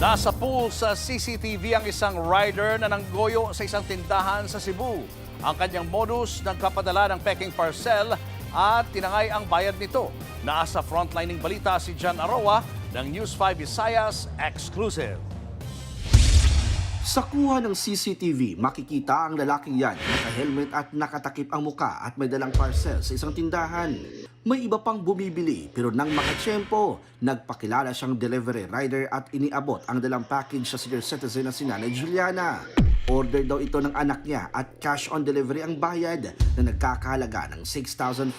Nasa pool sa CCTV ang isang rider na nanggoyo sa isang tindahan sa Cebu. Ang kanyang modus, nagkapadala ng peking parcel at tinangay ang bayad nito. Nasa frontlining balita si John Aroa ng News 5 Visayas Exclusive. Sa kuha ng CCTV, makikita ang lalaking yan, naka-helmet at nakatakip ang muka at may dalang parcel sa isang tindahan. May iba pang bumibili pero nang makatsyempo, nagpakilala siyang delivery rider at iniabot ang dalang package sa senior citizen na si Nanay Juliana. Order daw ito ng anak niya at cash on delivery ang bayad na nagkakahalaga ng 6,400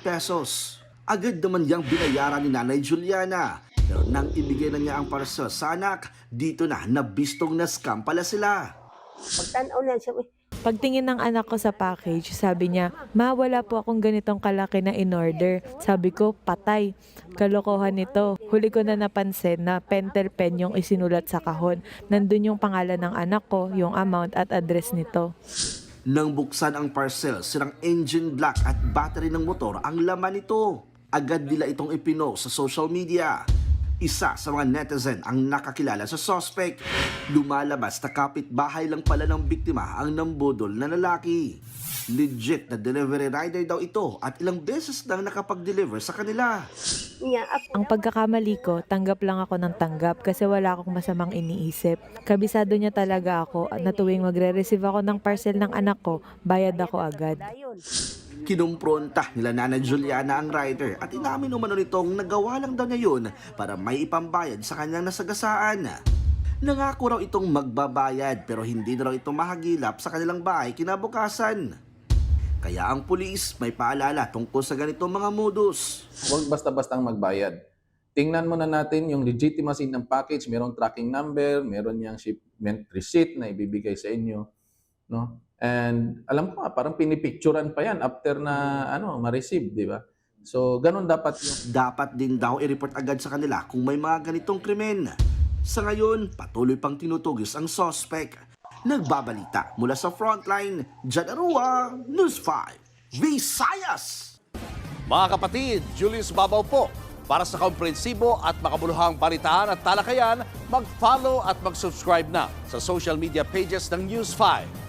pesos. Agad naman niyang binayaran ni Nanay Juliana. Pero nang ibigay na niya ang parcel sa anak, dito na nabistong na scam pala sila. Pagtanaw na siya, Pagtingin ng anak ko sa package, sabi niya, "Ma, wala po akong ganitong kalaki na in-order." Sabi ko, patay. Kalokohan nito. Huli ko na napansin na pentel pen yung isinulat sa kahon. Nandun yung pangalan ng anak ko, yung amount at address nito. Nang buksan ang parcel, sirang engine block at battery ng motor ang laman nito. Agad nila itong ipinost sa social media. Isa sa mga netizen ang nakakilala sa suspect. Lumalabas na kapitbahay lang pala ng biktima ang nambudol na lalaki. Legit na delivery rider daw ito at ilang beses nang nakapag-deliver sa kanila. niya, Ang pagkakamali ko, tanggap lang ako ng tanggap kasi wala akong masamang iniisip. Kabisado niya talaga ako na tuwing magre-receive ako ng parcel ng anak ko, bayad ako agad. dayon. Kinumpronta nila Nana Juliana ang rider at inamin umano nitong nagawa lang daw niya yun para may ipambayad sa kanyang nasagasaan. Nangako raw itong magbabayad pero hindi na raw ito mahagilap sa kanilang bahay kinabukasan. Kaya ang pulis may paalala tungkol sa ganitong mga modus. Huwag basta-bastang magbayad. Tingnan muna natin yung legitimacy ng package, merong tracking number, meron niyang shipment receipt na ibibigay sa inyo, no? And alam ko parang pinipicturean pa yan after na ma-receive, di ba? So ganun dapat yung Dapat din daw i-report agad sa kanila kung may mga ganitong krimen. Sa ngayon, patuloy pang tinutugis ang suspect. Nagbabalita mula sa frontline, John Aroa, News 5, Visayas! Mga kapatid, Julius Babaw po. Para sa komprehensibo at makabuluhang balitaan at talakayan, mag-follow at mag-subscribe na sa social media pages ng News 5.